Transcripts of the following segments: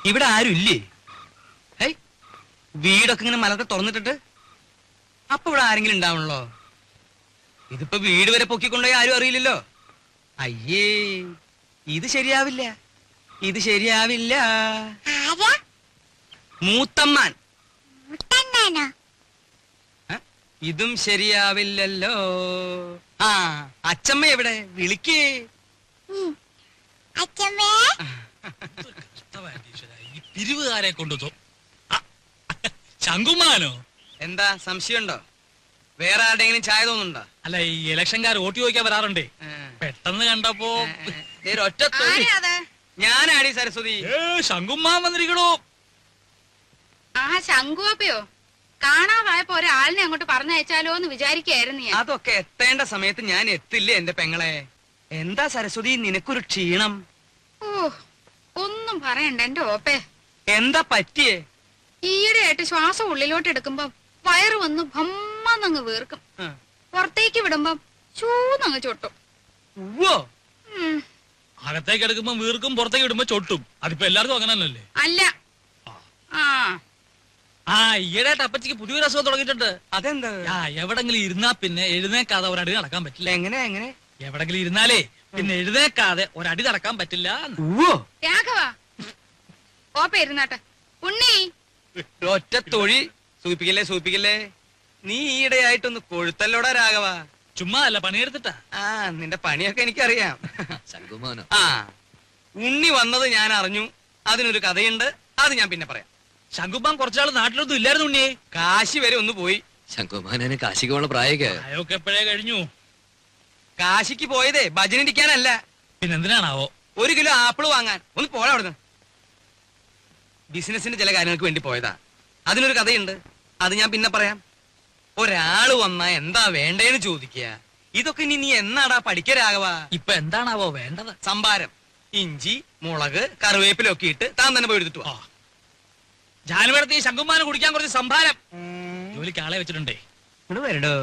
ഇവിടെ ആരും ഇല്ലേ? ഏയ്, വീടൊക്കെ ഇങ്ങനെ മലർക്കെ തുറന്നിട്ടിട്ട് അപ്പൊ ഇവിടെ ആരെങ്കിലും ഉണ്ടാവണല്ലോ. ഇതിപ്പോ വീട് വരെ പൊക്കിക്കൊണ്ടുപോയി ആരും അറിയില്ലല്ലോ. അയ്യേ, ഇത് ശരിയാവില്ല, ഇത് ശരിയാവില്ല. മൂത്തമ്മാൻ. ഇതും ശരിയാവില്ലല്ലോ. ആ, അച്ചമ്മ എവിടെ? വിളിക്കേ. പിരിവുകാരെ കൊണ്ടു ശങ്കുമാനോ? എന്താ സംശയമുണ്ടോ? വേറെ ആരുടെങ്കിലും ചായ തോന്നുന്നുണ്ടോ? അല്ല, ഈ ഇലക്ഷൻകാർ വോട്ട് ചോദിക്കാൻ വരാറുണ്ടേ. പെട്ടെന്ന് കണ്ടപ്പോ ഒറ്റ ഞാനാടി സരസ്വതി. ശങ്കുമാൻ വന്നിരിക്കണോ? ആ, ശങ്കുവപ്പയോ? കാണാതായപ്പോ ഒരാളിനെ അങ്ങോട്ട് പറഞ്ഞയച്ചാലോ എന്ന് വിചാരിക്കായിരുന്നു ഞാൻ. അതൊക്കെ എത്തേണ്ട സമയത്ത് ഞാൻ എത്തില്ലേ എന്റെ പെങ്ങളെ. എന്താ സരസ്വതി നിനക്കൊരു ക്ഷീണം? ഓ, ഒന്നും പറയണ്ട എന്റെ ഓപ്പേ. എന്താ പറ്റിയേ? ഈയിടെയായിട്ട് ശ്വാസം ഉള്ളിലോട്ട് എടുക്കുമ്പോ വയറ് വന്ന് ഭമ്മന്നങ്ങ് വീർക്കും. പുറത്തേക്ക് വിടുമ്പം ചൂന്നങ്ങ് ചൊട്ടും. അകത്തേക്ക് എടുക്കുമ്പോ വീർക്കും, പുറത്തേക്ക് വിടുമ്പോ ചൊട്ടും. അതിപ്പോ എല്ലാവർക്കും അങ്ങനെ തന്നെയല്ലേ? അല്ല. ആ, ഈയിടെയായിട്ട് അപ്പച്ചിക്ക് പുതിയൊരു അസുഖം തുടങ്ങിയിട്ടുണ്ട്. അതെന്താ? എവിടെങ്കിലും ഇരുന്നാ പിന്നെ എഴുന്നേക്കാതെ ഒരടി നടക്കാൻ പറ്റില്ല. എങ്ങനെ എങ്ങനെ? എവിടെങ്കിലും ഇരുന്നാലേ പിന്നെ എഴുന്നേക്കാതെ ഒരടി നടക്കാൻ പറ്റില്ല. രാഘവ, ഓപ്പ ഇരുന്നാട്ടെ. ഉണ്ണി, ഒറ്റ തൊഴി. സൂപ്പിക്കല്ലേ സൂപ്പിക്കല്ലേ. നീ ഈയിടെയായിട്ടൊന്ന് കൊഴുത്തല്ലോടാ രാഘവ. ചുമ്മാ അല്ല, പണിയെടുത്തിട്ടാ. ആ, നിന്റെ പണിയൊക്കെ എനിക്കറിയാം. ആ, ഉണ്ണി വന്നത് ഞാൻ അറിഞ്ഞു. അതിനൊരു കഥയുണ്ട്, അത് ഞാൻ പിന്നെ പറയാം. ശങ്കുമാൻ കുറച്ചാള് നാട്ടിലൊന്നും ഇല്ലായിരുന്നു ഉണ്ണിയെ. കാശി വരെ ഒന്ന് പോയി. ശങ്കുമാനെ കാശിക്ക് പോണ പ്രായൊക്കെ എപ്പോഴേ കഴിഞ്ഞു. കാശിക്ക് പോയതേ ഭജനിരിക്കാനല്ല. പിന്നെന്തിനാണാവോ? 1 കിലോ ആപ്പിള് വാങ്ങാൻ. ഒന്ന് പോരാ അവിടുന്ന്. ബിസിനസിന്റെ ചില കാര്യങ്ങൾക്ക് വേണ്ടി പോയതാ. അതിനൊരു കഥയുണ്ട്, അത് ഞാൻ പിന്നെ പറയാം. ഒരാള് വന്നാ എന്താ വേണ്ടേന്ന് ചോദിക്കുക. ഇതൊക്കെ ഇനി നീ എന്നാടാ പഠിക്കരാകവാ? ഇപ്പൊ എന്താണാവോ വേണ്ടത്? സംഭാരം. ഇഞ്ചി, മുളക്, കറിവേപ്പിലൊക്കെ ഇട്ട് താൻ തന്നെ പോയി എടുത്തിട്ട് വാ. ജാനുവരത്തി ശങ്കുമാന് കുടിക്കാൻ കുറച്ച് സംഭാരം. ജോലിക്ക് ആളെ വെച്ചിട്ടുണ്ടേ. ഇവിടെ വരടോ.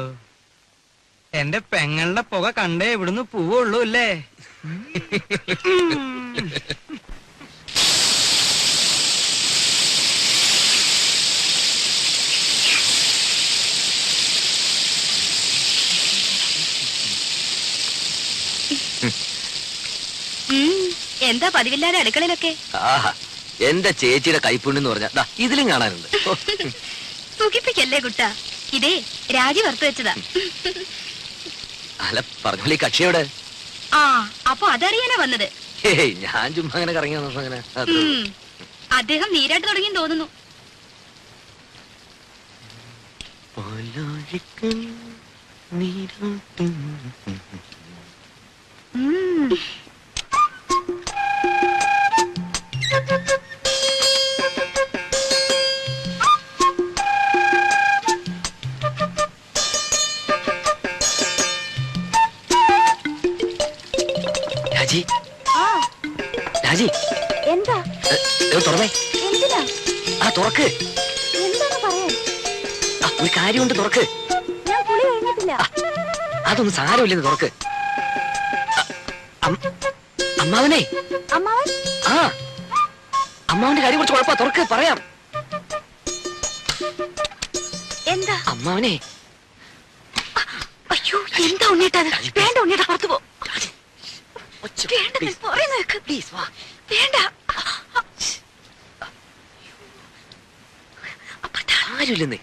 എന്റെ പെങ്ങളുടെ പുക കണ്ടേ ഇവിടുന്ന് പോവുള്ളൂ അല്ലേ? എന്താ പതിവില്ലാതെ അടുക്കളയിലൊക്കെ? എന്റെ ചേച്ചിയുടെ കൈപ്പുണ്യെന്ന് പറഞ്ഞാ ഇതിലും കാണാനുണ്ട്. സുഖിപ്പിക്കല്ലേ കുട്ട, ഇതേ രാജി വറുത്തു വെച്ചതാ. അല്ല, പറഞ്ഞോളി കക്ഷിയോട്. ആ, അപ്പൊ അതറിയാനാ വന്നത്? ഞാൻ ചുമ്മാ അങ്ങനെ കറങ്ങി അങ്ങനെ. അദ്ദേഹം നീരാട്ട് തുടങ്ങി തോന്നുന്നു. രാജി, രാജി, എന്താ തുറന്നേ. എന്തിനാ? ആ, തുറക്ക്. എന്താണ് പറയാൻ? ഒരു കാര്യമുണ്ട്, തുറക്ക്. ഞാൻ കുളി കഴിഞ്ഞിട്ടില്ല. അതൊന്നും സാരമില്ലെന്ന് തുറക്ക്. അമ്മാവനെ. അമ്മാവൻ? ആ, അമ്മാവന്റെ കാര്യം കുറച്ച് കുഴപ്പ. തുറക്ക്, പറയാം. എന്താ? അമ്മാവനെ. അയ്യോ, എന്താ ഉണ്ണിട്ടത്? വേണ്ട ഉണ്ണിയുടെ പുറത്തു പോ. വേണ്ട. ആരുമില്ലെന്നേ.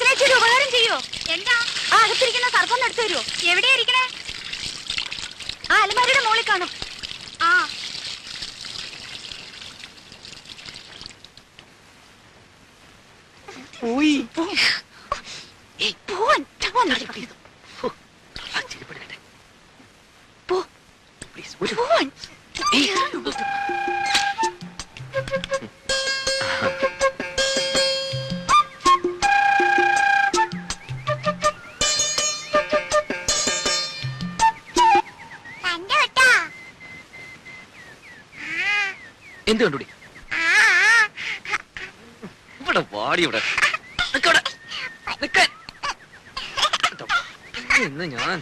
ലക്ഷ്മി ഒരു ഉപകാരം ചെയ്യോ? എന്താ? ആ അകത്തിരിക്കുന്ന സർപ്പം എടുത്തു തരുമോ? എവിടെയാ ഇരിക്കണേ? ആ അലമാരയുടെ മുകളിൽ കാണും. ആ പോയി. പോവാൻ പോ. പോവാൻ. എന്ത് കണ്ടുപിടി ഇവിടെ വാടി ഇവിടെ നിക്കവിടെ. നിക്കാൻ. ഇന്ന് ഞാൻ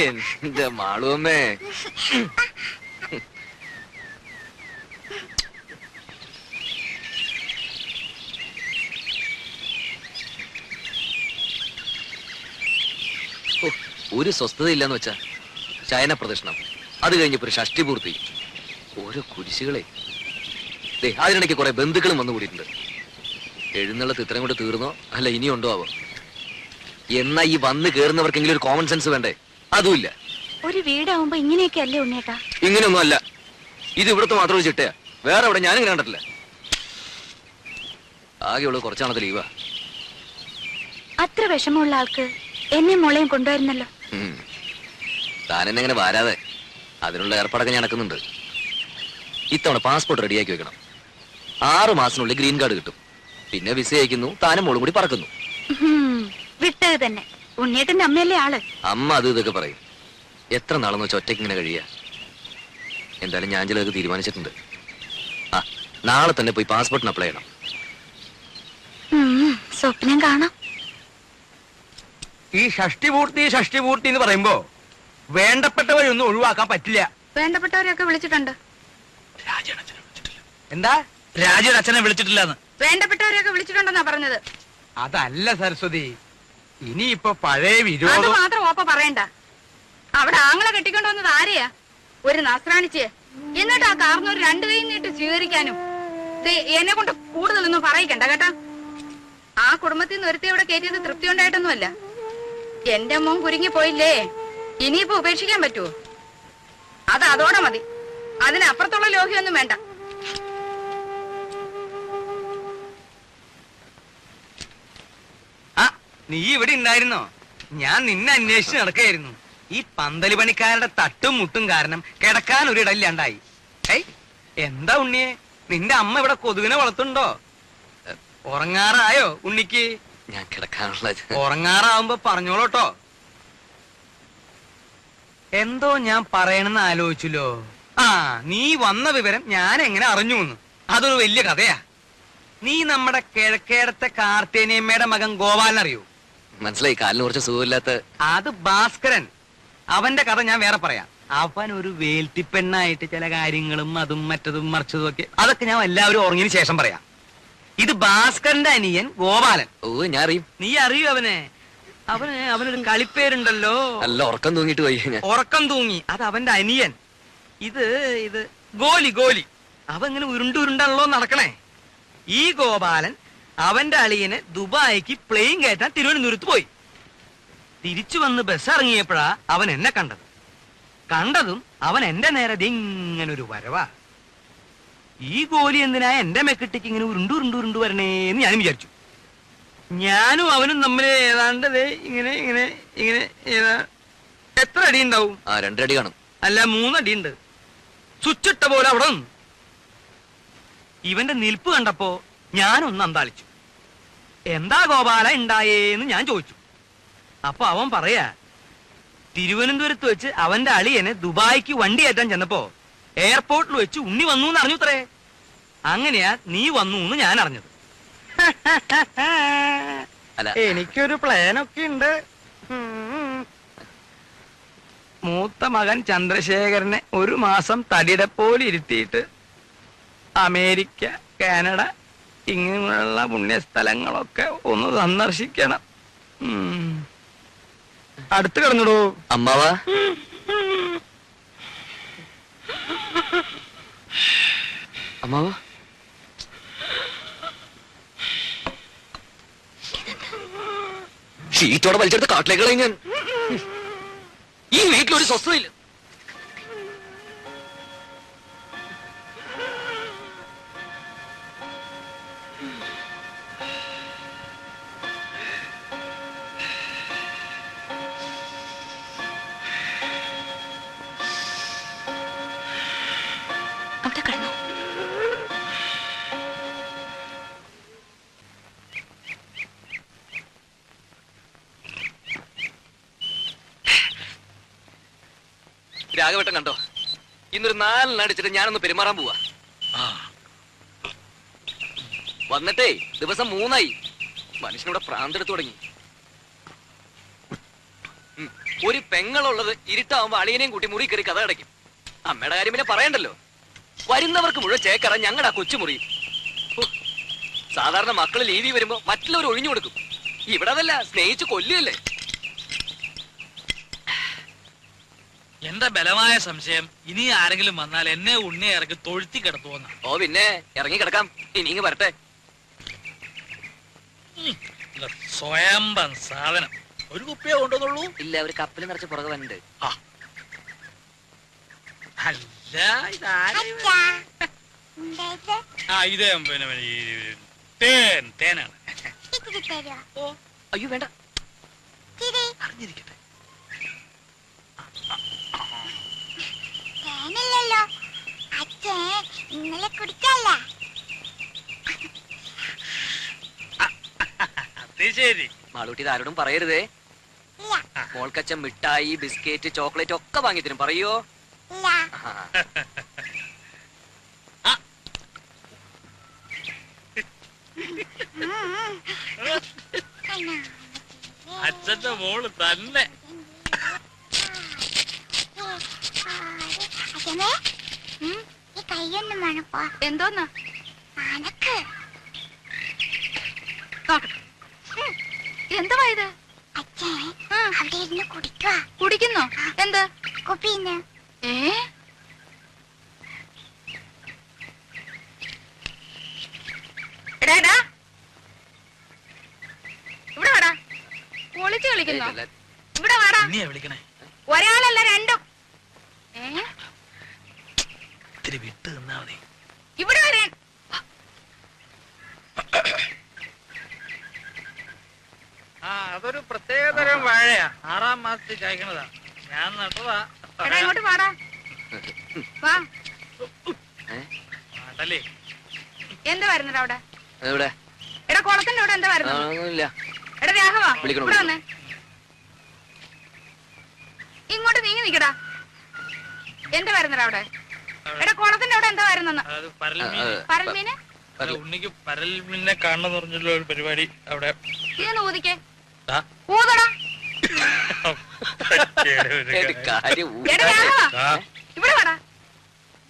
എന്റെ മാളുവമ്മേ ഒരു സ്വസ്ഥത ഇല്ലെന്ന് വെച്ചാ ശയന പ്രദക്ഷിണം, അത് കഴിഞ്ഞപ്പോ ഒരു ഷഷ്ടി പൂർത്തി, ഓരോ കുരിശുകളെ. അതിനിടയ്ക്ക് കുറെ ബന്ധുക്കളും വന്നു കൂടിയിട്ടുണ്ട്. എഴുന്നള്ളത്ത് ഇത്രയും കൂടെ തീർന്നോ അല്ല ഇനിയുണ്ടോ ആവോ? എന്നാ ഈ വന്ന് കേറുന്നവർക്കെങ്കിലും ഒരു കോമൺ സെൻസ് വേണ്ടേ? അതുമില്ല. ഒരു വീടാവുമ്പോ ഇങ്ങനെയൊക്കെ അല്ലേ ഉണ്ണേട്ടാ? ഇങ്ങനെയൊന്നും അല്ല. ഇത് ഇവിടുത്തെ മാത്രം ഒരു ചിട്ടയാ, വേറെ എവിടെ ഞാനിങ്ങനെ കണ്ടിട്ടില്ല. ആകെയുള്ളത് കുറച്ചാണത് ലീവാ. അത്ര വിഷമമുള്ള ആൾക്ക് എന്നെ മോളെയും കൊണ്ടുവരുന്നല്ലോ. താനെന്നെ ഇങ്ങനെ വരാതെ അതിനുള്ള ഏർപ്പാടൊക്കെ ഞാൻ നടക്കുന്നുണ്ട്. ഇത്തവണ പാസ്പോർട്ട് റെഡിയാക്കി വെക്കണം. 6 മാസത്തിനുള്ളിൽ ഗ്രീൻ കാർഡ് കിട്ടും. പിന്നെ വിസ അയക്കുന്നു, താനും മോളും കൂടി പറക്കുന്നു. വിട്ടത് തന്നെ. ഉണ്ണിയേട്ടന്റെ അമ്മയല്ലേ ആള്. അമ്മ അത് ഇതൊക്കെ പറയും. എത്ര നാളെന്ന് വെച്ചാൽ ഒറ്റയ്ക്ക് ഇങ്ങനെ കഴിയാ? എന്തായാലും ഞാൻ ചിലതൊക്കെ തീരുമാനിച്ചിട്ടുണ്ട്. ആ നാളെ തന്നെ പോയി പാസ്പോർട്ടിന് അപ്ലൈ ചെയ്യണം. സ്വപ്നം കാണാം. ഈ ഷഷ്ടിപൂർത്തി എന്ന് പറയുമ്പോ വേണ്ടപ്പെട്ടവരൊന്നും ഒഴിവാക്കാൻ പറ്റില്ല. വേണ്ടപ്പെട്ടവരെയൊക്കെ വിളിച്ചിട്ടുണ്ട്. എന്താ? രാജയുടെ അച്ഛനെ വിളിച്ചിട്ടില്ലെന്ന്. വേണ്ടപ്പെട്ടവരെയൊക്കെ വിളിച്ചിട്ടുണ്ടെന്നാ പറഞ്ഞത്. അതല്ല സരസ്വതി, ഇനിയിപ്പോ പഴയ അത് വിരോധം മാത്രം ഓപ്പ പറയണ്ട. അവിടെ ആങ്ങളെ കെട്ടിക്കൊണ്ടു വന്നത് ആരെയാ? ഒരു നസ്രാണിച്ച്. എന്നിട്ട് ആ കാർന്നൊരു 2 കൈ നീട്ട് സ്വീകരിക്കാനും. എന്നെ കൊണ്ട് കൂടുതലൊന്നും പറയിക്കണ്ട കേട്ടാ. ആ കുടുംബത്തിൽ നിന്ന് ഒരുത്തി അവിടെ കയറ്റിയത് തൃപ്തി ഉണ്ടായിട്ടൊന്നുമല്ല. എന്റെ മോൻ കുരുങ്ങി പോയില്ലേ, ഇനിയിപ്പോ ഉപേക്ഷിക്കാൻ പറ്റുമോ? അത് അതോടെ മതി. അതിനപ്പുറത്തുള്ള ലോഹ്യൊന്നും വേണ്ട. ആ നീ ഇവിടെ ഉണ്ടായിരുന്നോ? ഞാൻ നിന്നെ അന്വേഷിച്ച് നടക്കായിരുന്നു. ഈ പന്തല് പണിക്കാരുടെ തട്ടും മുട്ടും കാരണം കിടക്കാൻ ഒരു ഇടയില്ലാണ്ടായി. ഏയ് എന്താ ഉണ്ണിയെ, നിന്റെ അമ്മ ഇവിടെ കൊതുകിനെ വളർത്തുണ്ടോ? ഉറങ്ങാറായോ ഉണ്ണിക്ക്? ഞാൻ കിടക്കാനുള്ള ഉറങ്ങാറാവുമ്പോ പറഞ്ഞോളൂട്ടോ. എന്തോ ഞാൻ പറയണെന്ന് ആലോചിച്ചല്ലോ. ആ നീ വന്ന വിവരം ഞാൻ എങ്ങനെ അറിഞ്ഞു എന്ന്, അതൊരു വലിയ കഥയാ. നീ നമ്മുടെ കിഴക്കേടത്തെ കാർത്തേനിയമ്മയുടെ മകൻ ഗോപാലൻ അറിയൂ? മനസ്സിലായി. കാലിന് കുറച്ച് സുഖമില്ലാത്ത. അത് ഭാസ്കരൻ. അവന്റെ കഥ ഞാൻ വേറെ പറയാം. അവൻ ഒരു വേൽത്തിപ്പെണ്ണായിട്ട് ചില കാര്യങ്ങളും അതും മറ്റതും മറിച്ചതും ഒക്കെ, അതൊക്കെ ഞാൻ എല്ലാവരും ഉറങ്ങിയതിന് ശേഷം പറയാം. ഇത് ഭാസ്കരന്റെ അനിയൻ ഗോപാലൻ. ഓ ഞാൻ അറിയും. നീ അറിയൂ അവനെ? അവനൊരു കളിപ്പേരുണ്ടല്ലോ. നല്ല ഉറക്കം തൂങ്ങിട്ട് പോയി ഞാൻ. ഉറക്കം തൂങ്ങി. അത് അവന്റെ അനിയൻ. ഇത് ഗോലി. അവൻ ഇങ്ങനെ ഉരുണ്ടാണല്ലോ നടക്കണേ. ഈ ഗോപാലൻ അവന്റെ അളിയനെ ദുബായിക്ക് പ്ലെയിൻ കയറ്റാൻ തിരുവനന്തപുരത്ത് പോയി. തിരിച്ചു വന്ന് ബസ് ഇറങ്ങിയപ്പോഴാ അവൻ എന്നെ കണ്ടതും അവൻ എന്റെ നേരെ ഇങ്ങനൊരു വരവാ. ഈ ഗോലി എന്തിനാ എന്റെ മെക്കിട്ടേക്ക് ഇങ്ങനെ ഉരുണ്ടു വരണേന്ന് ഞാനും വിചാരിച്ചു. ഞാനും അവനും തമ്മിൽ ഏതാണ്ട് ഇങ്ങനെ എത്ര അടി ഉണ്ടാവും? 2 അടി കാണും. അല്ല 3 അടിയുണ്ട്. സ്വിച്ചിട്ട പോലെ അവിടെ നിന്നു. ഇവന്റെ നിൽപ്പ് കണ്ടപ്പോ ഞാനൊന്ന് അന്താളിച്ചു. എന്താ ഗോപാല ഉണ്ടായേന്ന് ഞാൻ ചോദിച്ചു. അപ്പൊ അവൻ പറയാ, തിരുവനന്തപുരത്ത് വെച്ച് അവന്റെ അളിയനെ ദുബായിക്ക് വണ്ടി കയറ്റാൻ ചെന്നപ്പോ എയർപോർട്ടിൽ വെച്ച് ഉണ്ണി വന്നു എന്ന് അറിഞ്ഞുത്രേ. അങ്ങനെയാ നീ വന്നു എന്ന് ഞാൻ അറിഞ്ഞത്. എനിക്കൊരു പ്ലാനൊക്കെ ഉണ്ട്. മൂത്ത മകൻ ചന്ദ്രശേഖരനെ 1 മാസം തടിയുടെ പോലെ ഇരുത്തിയിട്ട് അമേരിക്ക, കാനഡ ഇങ്ങനെയുള്ള പുണ്യസ്ഥലങ്ങളൊക്കെ ഒന്ന് സന്ദർശിക്കണം. അടുത്ത് കിടന്നിടൂ അമ്മാവാ. അമ്മാവാ സീറ്റോടെ വലിച്ചെടുത്ത് കാട്ടിലേക്ക് കളയും ഞാൻ. ഈ വീട്ടിലൊരു സ്വസ്ഥതയില്ല. അവിടെ കിടന്നു. രാഘവട്ടം കണ്ടോ? ഇന്നൊരു 4 അടിച്ചിട്ട് ഞാനൊന്ന് പെരുമാറാൻ പോവാ. വന്നിട്ടേ ദിവസം 3 മനുഷ്യനിവിടെ പ്രാന്തെടുത്തു തുടങ്ങി. ഒരു പെങ്ങളുള്ളത് ഇരുട്ടാവുമ്പോ അളിയനെയും കൂട്ടി മുറി കയറി കഥ അടയ്ക്കും. അമ്മയുടെ കാര്യം പിന്നെ പറയണ്ടല്ലോ. വരുന്നവർക്ക് മുഴുവൻ ചേക്കറ ഞങ്ങളുടെ ആ കൊച്ചുമുറി. സാധാരണ മക്കള് ലീവി വരുമ്പോ മറ്റുള്ളവർ ഒഴിഞ്ഞു കൊടുക്കും. ഇവിടെ അതല്ല, സ്നേഹിച്ച് കൊല്ലുകയല്ലേ. എന്റെ ബലമായ സംശയം ഇനി ആരെങ്കിലും വന്നാൽ എന്നെ ഉണ്ണിയെ ഇറക്കി തൊഴുത്തി കിടത്തുവന്ന. ഓ പിന്നെ ഇറങ്ങി കിടക്കാം. ഇനി ഇങ്ങ് വരട്ടെ. സ്വയംഭം സാധനം. ഒരു കുപ്പിയെ കൊണ്ടുവന്നുള്ളൂ. ഇല്ല, ഒരു കപ്പൽ നിറച്ച് പുറകെ വന്നിട്ട്. അല്ല ഇതാരും ഇത് പിന്നെ ഈ തേനാണ്. ഓ അയ്യോ വേണ്ട, അറിഞ്ഞിരിക്കട്ടെ. തേനില്ലല്ലോ അച്ഛൻ ഇന്നലെ കുടിക്കല്ല. അത് ശരി. മാളൂട്ടി ഇത് ആരോടും പറയരുതേ. മോൾക്കച്ഛൻ മിഠായി, ബിസ്ക്കറ്റ്, ചോക്ലേറ്റ് ഒക്കെ വാങ്ങി തരും. പറയോ? അച്ഛന്റെ മോള് തന്നെ. കൈയൊന്നും വേണപ്പോ. എന്തോന്നാ അനക്ക് നോക്കട്ടെ. എന്തുവാ ഇത്? അച്ഛൻ അവിടെ ഇരുന്ന് കുടിക്കുക. കുടിക്കുന്നോ? എന്ത് കുപ്പിന്ന്? എടാ ഇവിടെ വാടാ. പൊളിച്ച് കളിക്കുന്നോ? ഇവിടെ വാടാ. നീയാ വിളിക്കണേ. ഒരാളല്ല രണ്ടും. ഇത്തിരി വിട്ട് നിന്നാ മതി. ഇവിടെ വരാൻ. അതൊരു പ്രത്യേകതരം വാഴയാ. 6ാം മാസത്തിൽ കായ്ക്കണതാ. ഞാൻ നട്ടതാ. എടാ ഇങ്ങോട്ട് വാടാ. വാ. നാട്ടല്ലേ. എന്താ വരുന്നത് അവിടെ? എവിടെ? എടാ കുളത്തിന്റെ അവിടെ എന്താ വരുന്നത്? ഒന്നുമില്ല. എടാ രാഘവ വിളിക്കണോ? ഇവിടെ വന്നേ. ഇങ്ങോട്ട് നീങ്ങി നിക്കടാ. എന്താ വരുന്നത് അവിടെ? എടാ കുളത്തിന്റെ അവിടെ എന്താ വരുന്നെന്ന്? അത് പരൽമീൻ. പരൽമീന്? ഉണ്ണിക്ക് പരൽമീനെ കാണണം പറഞ്ഞുള്ള ഒരു പരിപാടി അവിടെ. ഇതൊന്ന് ഊതിക്കേ. ആ? ഊതടാ. ഒരു കാര്യം എടാ രാഘവ ആ. ഇവിടെ വാടാ.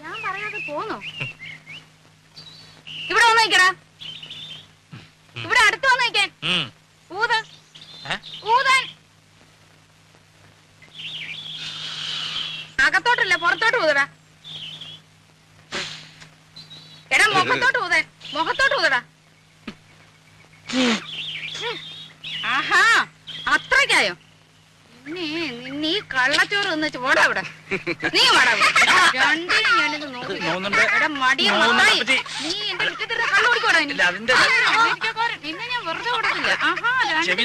ഞാൻ പറയാതെ പോന്നോ? ഇവിടെ വന്ന് നിക്കടാ. ഇവിടെ അടുത്ത് വന്ന് നിക്കാൻ. ഊത. ഊതാൻ. അകത്തോട്ടല്ല പുറത്തോട്ട് ഊതടാ. എടാ മുഖത്തോട്ട് ഊതാൻ. മുഖത്തോട്ട് ഊതടാ. ആഹാ അത്രയ്ക്കായോ? നിന്നെ ഈ കള്ളച്ചോറ് തിന്ന് ചോടാ ഇവിടെ. നീ വാടാ. രണ്ടിനും ഞാനിത് നോക്കി. എടാ മടിയ മത്തായി. നീ എന്റെ മുറ്റത്തിരുന്ന് കള്ളു കുടിക്കോടാ. നിന്നെ ഞാൻ വെറുതെ കൊടുത്തില്ല. ആഹാ രണ്ട്